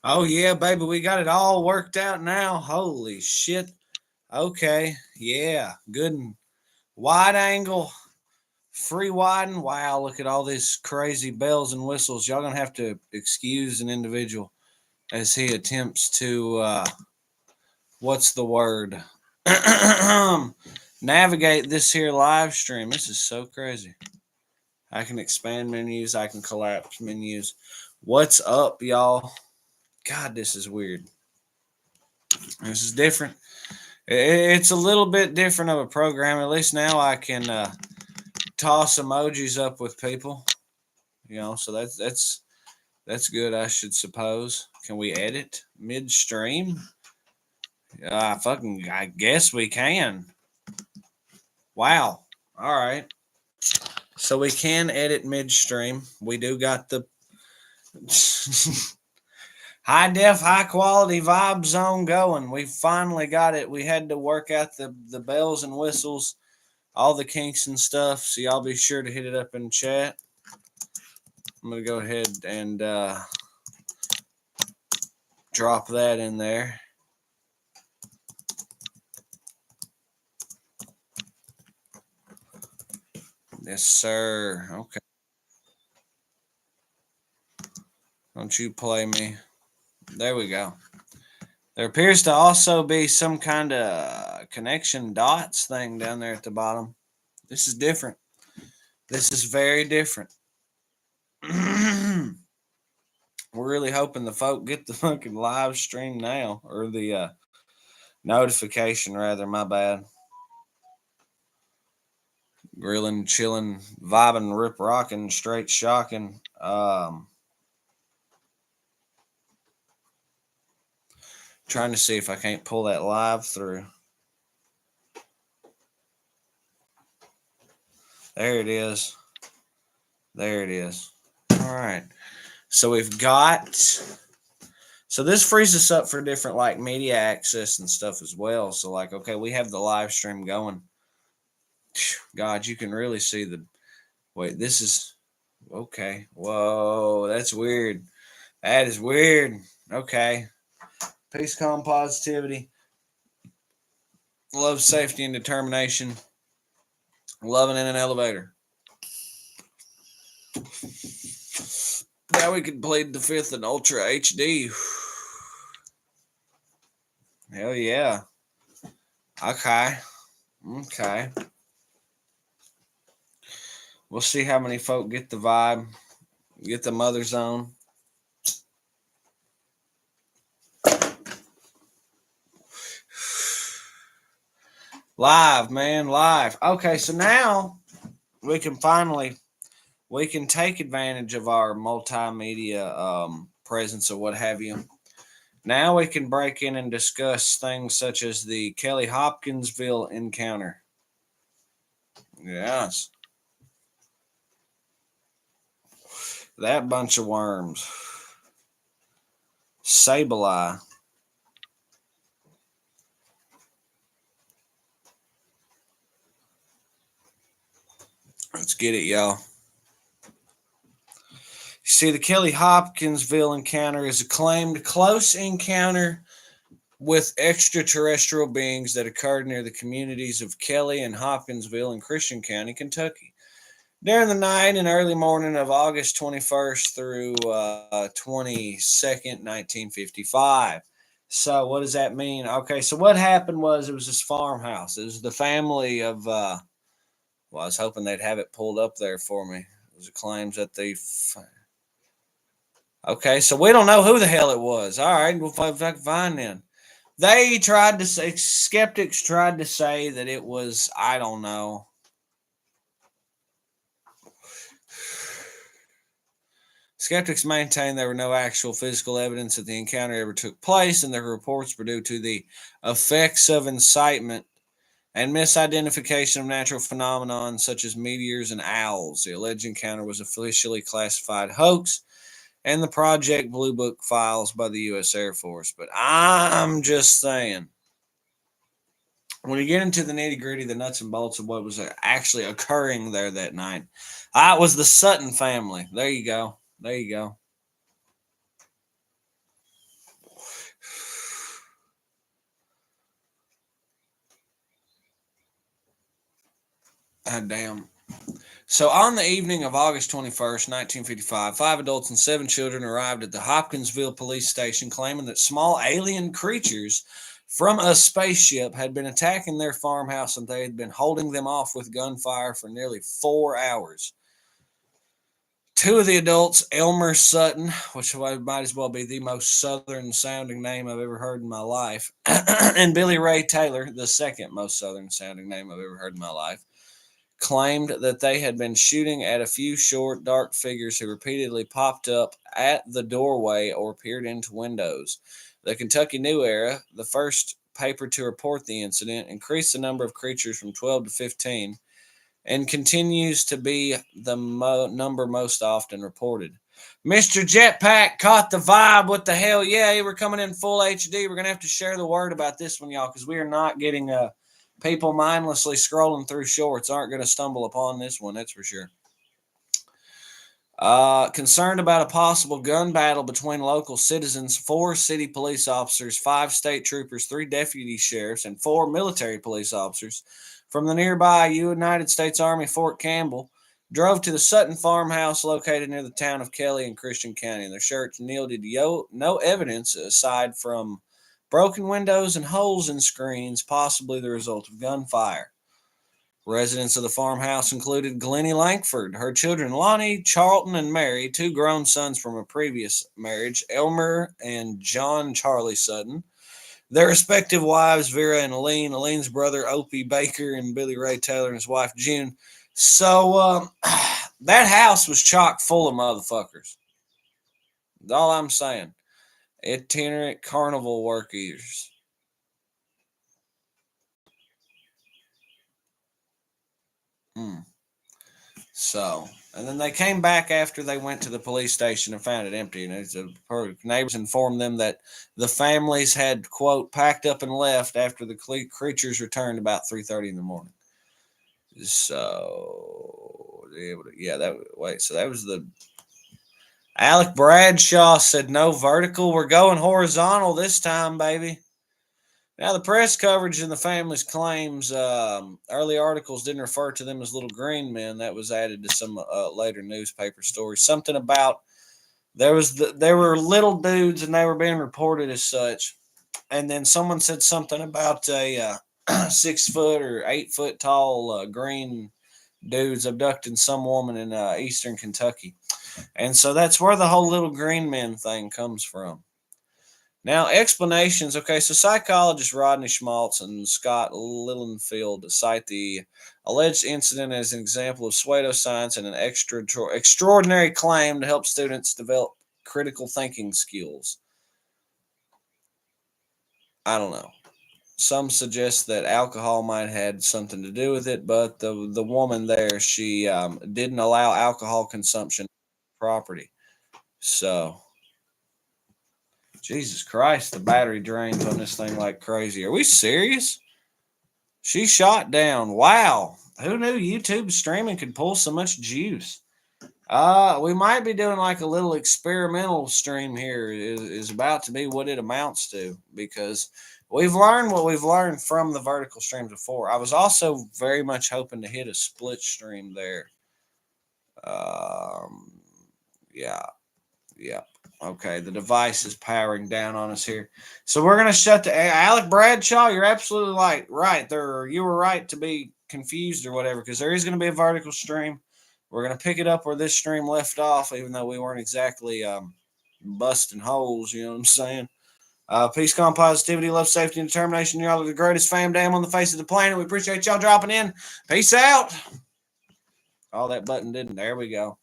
Oh yeah, baby, we got it all worked out now. Holy shit. Okay, yeah, good and wide angle, free widen. Wow, look at all these crazy bells and whistles. Y'all gonna have to excuse an individual as he attempts to what's the word? Navigate this here live stream. This is so crazy. I can expand menus, I can collapse menus. What's up, y'all? God, this is weird. This is different. It's a little bit different of a program. At least now I can toss emojis up with people. So that's good. I should suppose. Can we edit midstream? I guess we can. Wow. All right. So we can edit midstream. We do got the high def, high quality vibe zone going. We finally got it. We had to work out the bells and whistles, all the kinks and stuff. So y'all be sure to hit it up in chat. I'm gonna go ahead and drop that in there. Yes, sir. Okay. Don't you play me. There we go. There appears to also be some kind of connection dots thing down there at the bottom. This is different. This is very different. We're really hoping the folk get the fucking live stream now, or the notification rather. My bad. Grilling, chilling, vibing, rip rocking, straight shocking. Trying to see if I can't pull that live through. There it is. There it is. All right. So we've got. So this frees us up for different like media access and stuff as well. So like, okay, we have the live stream going. God, you can really see the. Wait, this is okay. Whoa, that's weird. That is weird. Okay. Peace, calm, positivity, love, safety, and determination. Loving in an elevator. Now we can play the fifth in Ultra HD. Hell yeah. Okay. Okay. We'll see how many folk get the vibe, get the mother zone. Live, man, live. Okay, so now we can take advantage of our multimedia presence or what have you. Now we can break in and discuss things such as the Kelly Hopkinsville encounter. Yes. That bunch of worms. Sableye. Let's get it, y'all. See, the Kelly Hopkinsville encounter is a claimed close encounter with extraterrestrial beings that occurred near the communities of Kelly and Hopkinsville in Christian County, Kentucky. During the night and early morning of August 21st through 22nd, 1955. So, what does that mean? Okay, so what happened was it was this farmhouse. It was the family of, well, I was hoping they'd have it pulled up there for me. It was claims that they. Okay, so we don't know who the hell it was. All right, we'll find then. They tried to say, skeptics tried to say that it was, I don't know. Skeptics maintain there were no actual physical evidence that the encounter ever took place, and their reports were due to the effects of incitement and misidentification of natural phenomena such as meteors and owls. The alleged encounter was officially classified hoax and the Project Blue Book files by the U.S. Air Force. But I'm just saying, when you get into the nitty gritty, the nuts and bolts of what was actually occurring there that night, it was the Sutton family. There you go. There you go. God damn. So on the evening of August 21st, 1955, 5 adults and 7 children arrived at the Hopkinsville police station claiming that small alien creatures from a spaceship had been attacking their farmhouse and they had been holding them off with gunfire for nearly 4 hours. Two of the adults, Elmer Sutton, which might as well be the most southern sounding name I've ever heard in my life, and Billy Ray Taylor, the second most southern sounding name I've ever heard in my life, claimed that they had been shooting at a few short, dark figures who repeatedly popped up at the doorway or peered into windows. The Kentucky New Era, the first paper to report the incident, increased the number of creatures from 12 to 15 and continues to be the number most often reported. Mr. Jetpack caught the vibe. What the hell? Yeah, we're coming in full HD. We're going to have to share the word about this one, y'all, because we are not getting people mindlessly scrolling through shorts aren't going to stumble upon this one, that's for sure. Concerned about a possible gun battle between local citizens, 4 city police officers, 5 state troopers, 3 deputy sheriffs, and 4 military police officers from the nearby United States Army Fort Campbell drove to the Sutton farmhouse located near the town of Kelly in Christian County. Their search yielded no evidence aside from broken windows and holes in screens, possibly the result of gunfire. Residents of the farmhouse included Glennie Langford, her children Lonnie, Charlton, and Mary, 2 grown sons from a previous marriage, Elmer and John Charlie Sutton, their respective wives, Vera and Aline, Aline's brother, Opie Baker, and Billy Ray Taylor and his wife, June. So, that house was chock full of motherfuckers. That's all I'm saying. Itinerant carnival workers. So, and then they came back after they went to the police station and found it empty. And neighbors informed them that the families had, quote, packed up and left after the creatures returned about 3:30 in the morning. So, yeah, so that was the Alec Bradshaw said no vertical. We're going horizontal this time, baby. Now, the press coverage and the family's claims, early articles didn't refer to them as little green men. That was added to some later newspaper stories. Something about there were little dudes and they were being reported as such. And then someone said something about a 6 foot or 8 foot tall green dudes abducting some woman in eastern Kentucky. And so that's where the whole little green men thing comes from. Now, explanations. Okay, so psychologists Rodney Schmaltz and Scott Lilienfeld cite the alleged incident as an example of pseudoscience and an extraordinary claim to help students develop critical thinking skills. I don't know. Some suggest that alcohol might have had something to do with it, but the woman there, she didn't allow alcohol consumption property. So, Jesus Christ, the battery drains on this thing like crazy. Are we serious? She shot down. Wow. Who knew YouTube streaming could pull so much juice? We might be doing like a little experimental stream here. Is about to be what it amounts to, because we've learned what we've learned from the vertical streams before. I was also very much hoping to hit a split stream there. Yeah. Okay, the device is powering down on us here. So we're going to shut the Alec Bradshaw. You're absolutely right. You were right to be confused or whatever, because there is going to be a vertical stream. We're going to pick it up where this stream left off, even though we weren't exactly busting holes. You know what I'm saying? Peace, calm, positivity, love, safety, and determination. Y'all are the greatest fam damn on the face of the planet. We appreciate y'all dropping in. Peace out. All that button didn't. There we go.